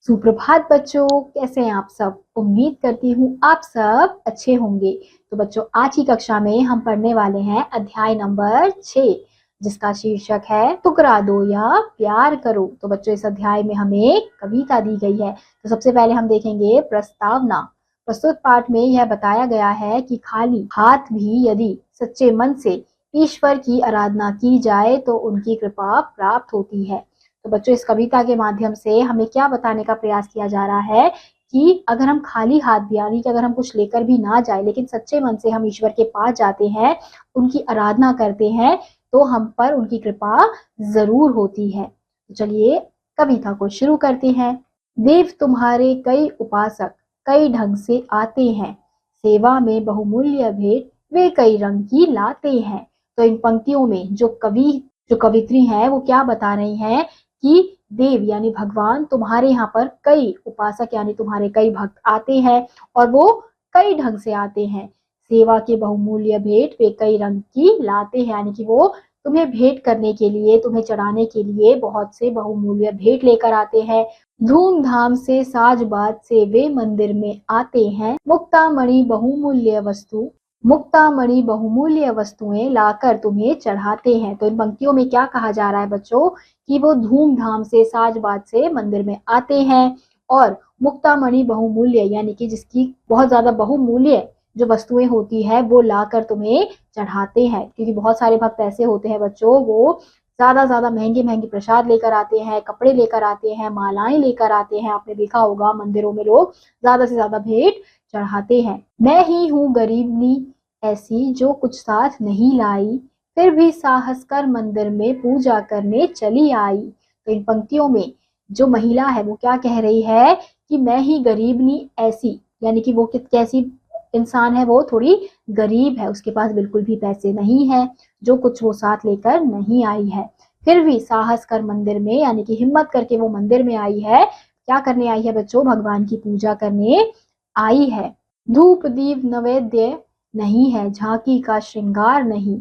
सुप्रभात बच्चों, कैसे हैं आप सब। उम्मीद करती हूँ आप सब अच्छे होंगे। तो बच्चों, आज की कक्षा में हम पढ़ने वाले हैं अध्याय नंबर 6, जिसका शीर्षक है ठुकरा दो या प्यार करो। तो बच्चों, इस अध्याय में हमें कविता दी गई है। तो सबसे पहले हम देखेंगे प्रस्तावना। प्रस्तुत पाठ में यह बताया गया है कि खाली हाथ भी यदि सच्चे मन से ईश्वर की आराधना की जाए तो उनकी कृपा प्राप्त होती है। तो बच्चों, इस कविता के माध्यम से हमें क्या बताने का प्रयास किया जा रहा है कि अगर हम खाली हाथ भी, यानी कि अगर हम कुछ लेकर भी ना जाए लेकिन सच्चे मन से हम ईश्वर के पास जाते हैं, उनकी आराधना करते हैं, तो हम पर उनकी कृपा जरूर होती है। तो चलिए कविता को शुरू करते हैं। देव तुम्हारे कई उपासक कई ढंग से आते हैं, सेवा में बहुमूल्य भेंट वे कई रंग की लाते हैं। तो इन पंक्तियों में जो कवित्री है वो क्या बता रही हैं कि देव यानी भगवान तुम्हारे यहाँ पर कई उपासक यानी तुम्हारे कई भक्त आते हैं और वो कई ढंग से आते हैं। सेवा के बहुमूल्य भेंट वे कई रंग की लाते हैं, यानी कि वो तुम्हें भेंट करने के लिए, तुम्हें चढ़ाने के लिए बहुत से बहुमूल्य भेंट लेकर आते हैं। धूमधाम से साज बाज से वे मंदिर में आते हैं। मुक्तामणि बहुमूल्य वस्तुएं लाकर तुम्हें चढ़ाते हैं। तो इन पंक्तियों में क्या कहा जा रहा है बच्चों कि वो धूमधाम से साज बाज से मंदिर में आते हैं और मुक्तामणि बहुमूल्य यानी कि जिसकी बहुत ज्यादा बहुमूल्य जो वस्तुएं होती है वो लाकर तुम्हें चढ़ाते हैं। क्योंकि बहुत सारे भक्त ऐसे होते हैं बच्चों, वो ज्यादा महंगे महंगे प्रसाद लेकर आते हैं, कपड़े लेकर आते हैं, मालाएं लेकर आते हैं। आपने देखा होगा मंदिरों में लोग ज्यादा से ज्यादा भेंट चढ़ाते हैं। मैं ही हूँ गरीबनी ऐसी जो कुछ साथ नहीं लाई, फिर भी साहस कर मंदिर में पूजा करने चली आई। तो इन पंक्तियों में जो महिला है वो क्या कह रही है कि मैं ही गरीबनी ऐसी, यानी कि वो कैसी इंसान है, वो थोड़ी गरीब है, उसके पास बिल्कुल भी पैसे नहीं है, जो कुछ वो साथ लेकर नहीं आई है। फिर भी साहस कर मंदिर में, यानी कि हिम्मत करके वो मंदिर में आई है। क्या करने आई है बच्चों? भगवान की पूजा करने आई है। धूप दीप नैवेद्य नहीं है, झांकी का श्रृंगार नहीं,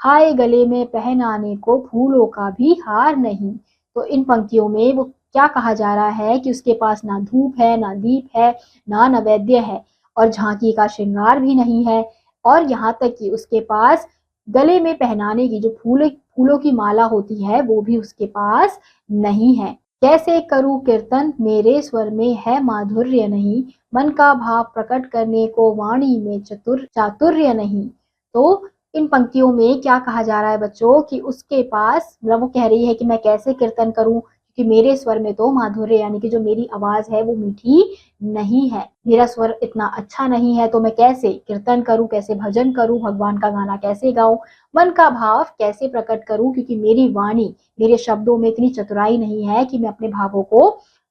हाय गले में पहनाने को फूलों का भी हार नहीं। तो इन पंक्तियों में वो क्या कहा जा रहा है कि उसके पास ना धूप है, ना दीप है, ना नैवेद्य है और झांकी का श्रृंगार भी नहीं है, और यहाँ तक कि उसके पास गले में पहनाने की जो फूलों की माला होती है वो भी उसके पास नहीं है। कैसे करूं कीर्तन मेरे स्वर में है माधुर्य नहीं, मन का भाव प्रकट करने को वाणी में चातुर्य नहीं। तो इन पंक्तियों में क्या कहा जा रहा है बच्चों कि उसके पास, मतलब वो कह रही है कि मैं कैसे कीर्तन करूं, क्योंकि मेरे स्वर में तो माधुर्य यानी कि जो मेरी आवाज है वो मीठी नहीं है, मेरा स्वर इतना अच्छा नहीं है, तो मैं कैसे कीर्तन करूं, कैसे भजन करूं, भगवान का गाना कैसे गाऊं, मन का भाव कैसे प्रकट करूं, क्योंकि मेरी वाणी, मेरे शब्दों में इतनी चतुराई नहीं है कि मैं अपने भावों को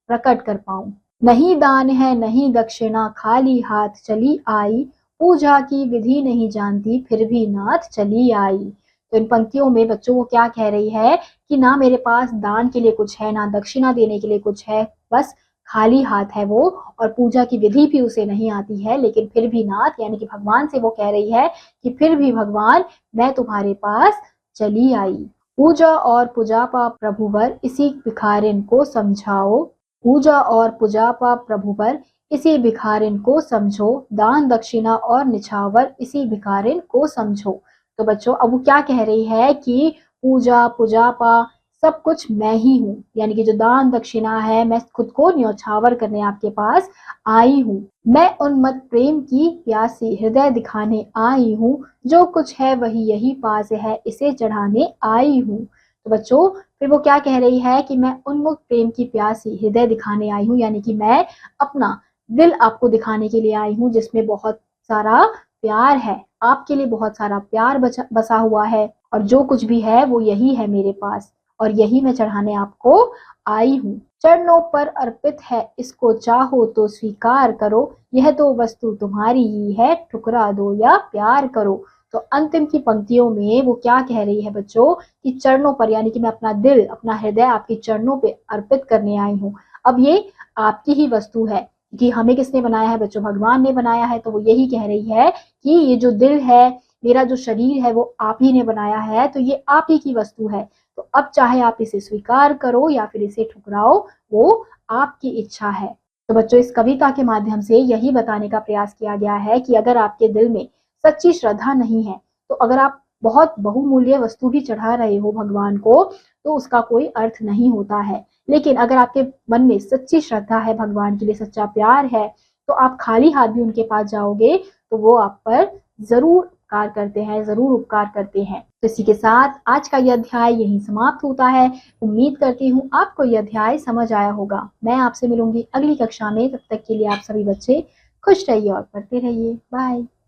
प्रकट कर पाऊं। नहीं दान है नहीं दक्षिणा, खाली हाथ चली आई, पूजा की विधि नहीं जानती फिर भी नाथ चली आई। तो इन पंक्तियों में बच्चों को क्या कह रही है कि ना मेरे पास दान के लिए कुछ है, ना दक्षिणा देने के लिए कुछ है, बस खाली हाथ है वो, और पूजा की विधि भी उसे नहीं आती है, लेकिन फिर भी नाथ यानी कि भगवान से वो कह रही है कि फिर भी भगवान मैं तुम्हारे पास चली आई। पूजा और पुजापा प्रभुवर इसी भिखारिन को समझाओ, पूजा और पुजापा प्रभुवर इसी भिखारिन को समझो, दान दक्षिणा और निछावर इसी भिखारिन को समझो। तो बच्चों, अब वो क्या कह रही है कि पूजा पुजापा सब कुछ मैं ही हूँ, यानी कि जो दान दक्षिणा है मैं खुद को न्यौछावर करने आपके पास आई हूँ। मैं उन्मत्त प्रेम की प्यासी हृदय दिखाने आई हूँ, जो कुछ है वही यही पास है इसे चढ़ाने आई हूँ। तो बच्चों, फिर वो क्या कह रही है कि मैं उन्मुक्त प्रेम की प्यासी हृदय दिखाने आई हूँ, यानी कि मैं अपना दिल आपको दिखाने के लिए आई हूँ, जिसमें बहुत सारा प्यार है, आपके लिए बहुत सारा प्यार बसा हुआ है, और जो कुछ भी है वो यही है मेरे पास, और यही मैं चढ़ाने आपको आई हूँ। चरणों पर अर्पित है इसको चाहो तो स्वीकार करो, यह तो वस्तु तुम्हारी ही है ठुकरा दो या प्यार करो। तो अंतिम की पंक्तियों में वो क्या कह रही है बच्चों कि चरणों पर, यानी कि मैं अपना दिल, अपना हृदय आपके चरणों पे अर्पित करने आई हूँ। अब ये आपकी ही वस्तु है कि हमें किसने बनाया है बच्चों? भगवान ने बनाया है। तो वो यही कह रही है कि ये जो दिल है, मेरा जो शरीर है वो आप ही ने बनाया है, तो ये आप ही की वस्तु है। तो अब चाहे आप इसे स्वीकार करो या फिर इसे ठुकराओ, वो आपकी इच्छा है। तो बच्चों, इस कविता के माध्यम से यही बताने का प्रयास किया गया है कि अगर आपके दिल में सच्ची श्रद्धा नहीं है, तो अगर आप बहुत बहुमूल्य वस्तु भी चढ़ा रहे हो भगवान को, तो उसका कोई अर्थ नहीं होता है। लेकिन अगर आपके मन में सच्ची श्रद्धा है, भगवान के लिए सच्चा प्यार है, तो आप खाली हाथ भी उनके पास जाओगे तो वो आप पर जरूर उपकार करते हैं, जरूर उपकार करते हैं। तो इसी के साथ आज का यह अध्याय यहीं समाप्त होता है। उम्मीद करती हूँ आपको यह अध्याय समझ आया होगा। मैं आपसे मिलूंगी अगली कक्षा में। तब तक के लिए आप सभी बच्चे खुश रहिए और पढ़ते रहिए। बाय।